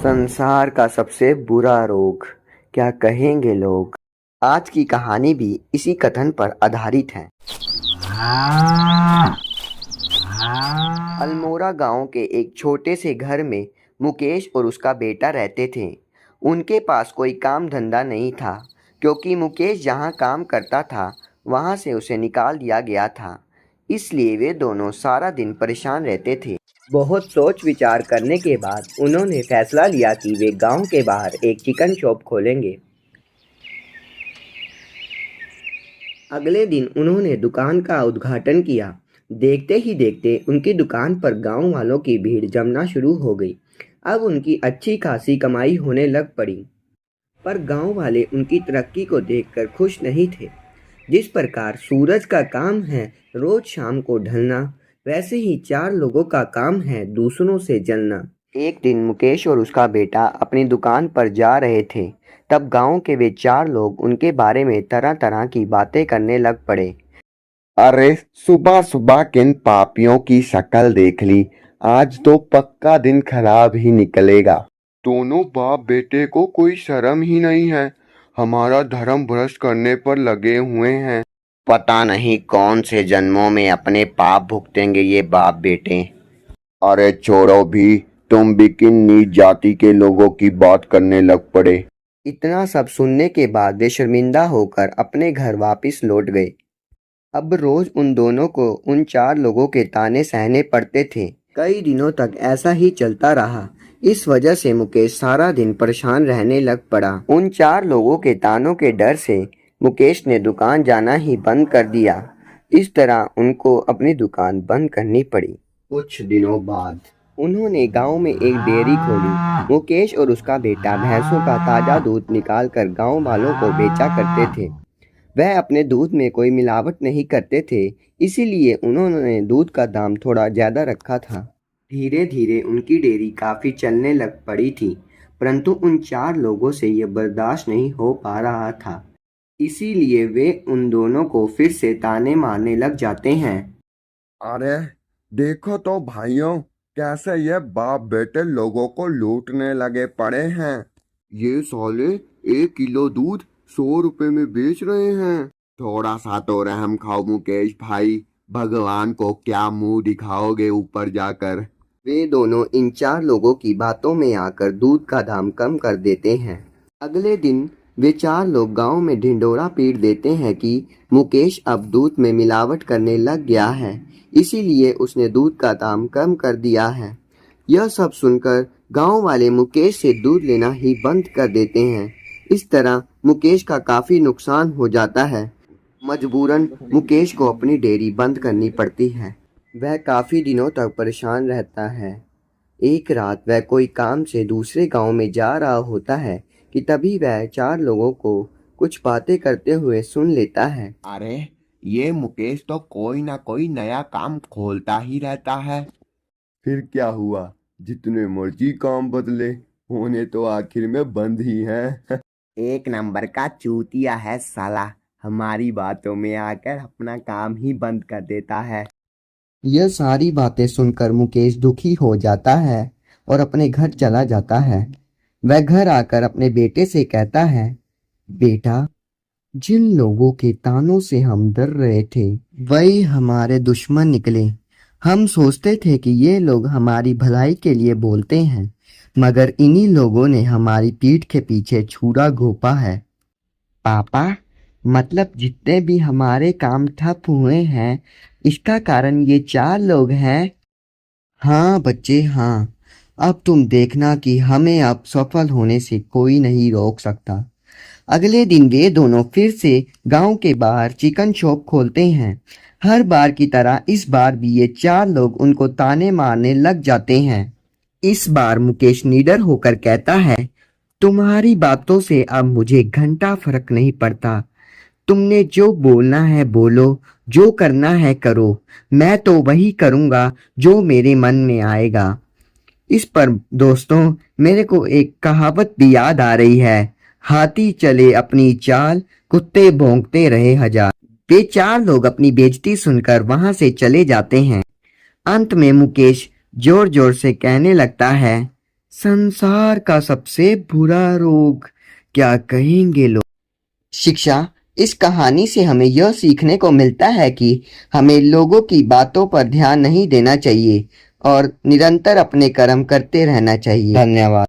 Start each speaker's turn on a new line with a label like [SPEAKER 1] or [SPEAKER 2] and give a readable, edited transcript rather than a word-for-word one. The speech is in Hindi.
[SPEAKER 1] संसार का सबसे बुरा रोग, क्या कहेंगे लोग। आज की कहानी भी इसी कथन पर आधारित है। अल्मोड़ा गांव के एक छोटे से घर में मुकेश और उसका बेटा रहते थे। उनके पास कोई काम धंधा नहीं था, क्योंकि मुकेश जहां काम करता था वहां से उसे निकाल दिया गया था। इसलिए वे दोनों सारा दिन परेशान रहते थे। बहुत सोच विचार करने के बाद उन्होंने फैसला लिया कि वे गांव के बाहर एक चिकन शॉप खोलेंगे। अगले दिन उन्होंने दुकान का उद्घाटन किया। देखते ही देखते उनकी दुकान पर गांव वालों की भीड़ जमना शुरू हो गई। अब उनकी अच्छी खासी कमाई होने लग पड़ी। पर गांव वाले उनकी तरक्की को देखकर खुश नहीं थे। जिस प्रकार सूरज का काम है रोज शाम को ढलना, वैसे ही चार लोगों का काम है दूसरों से जलना। एक दिन मुकेश और उसका बेटा अपनी दुकान पर जा रहे थे। तब गांव के वे चार लोग उनके बारे में तरह तरह की बातें करने लग पड़े।
[SPEAKER 2] अरे सुबह सुबह किन पापियों की शक्ल देख ली। आज तो पक्का दिन खराब ही निकलेगा। दोनों बाप बेटे को कोई शर्म ही नहीं है, हमारा धर्म भ्रष्ट करने पर लगे हुए हैं।
[SPEAKER 1] पता नहीं कौन से जन्मों में अपने पाप भुगतेंगे ये बाप बेटे।
[SPEAKER 2] अरे छोड़ो भी, तुम भी किन नीच जाति के लोगों की बात करने लग पड़े।
[SPEAKER 1] इतना सब सुनने के बाद वे शर्मिंदा होकर अपने घर वापस लौट गए। अब रोज उन दोनों को उन चार लोगों के ताने सहने पड़ते थे। कई दिनों तक ऐसा ही चलता रहा। इस वजह से मुकेश सारा दिन परेशान रहने लग पड़ा। उन चार लोगों के तानों के डर से मुकेश ने दुकान जाना ही बंद कर दिया। इस तरह उनको अपनी दुकान बंद करनी पड़ी। कुछ दिनों बाद उन्होंने गांव में एक डेयरी खोली। मुकेश और उसका बेटा भैंसों का ताज़ा दूध निकाल कर गाँव वालों को बेचा करते थे। वह अपने दूध में कोई मिलावट नहीं करते थे, इसीलिए उन्होंने दूध का दाम थोड़ा ज़्यादा रखा था। धीरे धीरे उनकी डेयरी काफ़ी चलने लग पड़ी थी, परंतु उन चार लोगों से यह बर्दाश्त नहीं हो पा रहा था। इसीलिए वे उन दोनों को फिर से ताने मारने लग जाते हैं।
[SPEAKER 2] अरे देखो तो भाइयों, कैसे ये बाप बेटे लोगों को लूटने लगे पड़े हैं। ये साले 1 किलो दूध 100 रुपए में बेच रहे हैं। थोड़ा सा तो रहम खाओ मुकेश भाई, भगवान को क्या मुंह दिखाओगे ऊपर जाकर।
[SPEAKER 1] वे दोनों इन चार लोगों की बातों में आकर दूध का दाम कम कर देते हैं। अगले दिन वे चार लोग गांव में ढिंढोरा पीट देते हैं कि मुकेश अब दूध में मिलावट करने लग गया है, इसीलिए उसने दूध का दाम कम कर दिया है। यह सब सुनकर गांव वाले मुकेश से दूध लेना ही बंद कर देते हैं। इस तरह मुकेश का काफ़ी नुकसान हो जाता है। मजबूरन मुकेश को अपनी डेयरी बंद करनी पड़ती है। वह काफ़ी दिनों तक परेशान रहता है। एक रात वह कोई काम से दूसरे गांव में जा रहा होता है कि तभी वह चार लोगों को कुछ बातें करते हुए सुन लेता है।
[SPEAKER 2] अरे ये मुकेश तो कोई ना कोई नया काम खोलता ही रहता है। फिर क्या हुआ, जितने मर्जी काम बदले, होने तो आखिर में बंद ही हैं।
[SPEAKER 1] एक नंबर का चूतिया है साला, हमारी बातों में आकर अपना काम ही बंद कर देता है। यह सारी बातें सुनकर मुकेश दुखी हो जाता है और अपने घर चला जाता है। वह घर आकर अपने बेटे से कहता है, बेटा, जिन लोगों के तानों से हम डर रहे थे वही हमारे दुश्मन निकले। हम सोचते थे कि ये लोग हमारी भलाई के लिए बोलते हैं, मगर इन्हीं लोगों ने हमारी पीठ के पीछे छुरा घोंपा है। पापा, मतलब जितने भी हमारे काम ठप हुए हैं, इसका कारण ये चार लोग हैं। हाँ बच्चे हाँ, अब तुम देखना कि हमें अब सफल होने से कोई नहीं रोक सकता। अगले दिन वे दोनों फिर से गांव के बाहर चिकन शॉप खोलते हैं। हर बार की तरह इस बार भी ये चार लोग उनको ताने मारने लग जाते हैं। इस बार मुकेश निडर होकर कहता है, तुम्हारी बातों से अब मुझे घंटा फर्क नहीं पड़ता। तुमने जो बोलना है बोलो, जो करना है करो, मैं तो वही करूँगा जो मेरे मन में आएगा। इस पर दोस्तों मेरे को एक कहावत भी याद आ रही है, हाथी चले अपनी चाल, कुत्ते भौंकते रहे हजार। वे चार लोग अपनी बेइज्जती सुनकर वहां से चले जाते हैं। अंत में मुकेश जोर जोर से कहने लगता है, संसार का सबसे बुरा रोग, क्या कहेंगे लोग। शिक्षा। इस कहानी से हमें यह सीखने को मिलता है कि हमें लोगों की बातों पर ध्यान नहीं देना चाहिए और निरंतर अपने कर्म करते रहना चाहिए। धन्यवाद।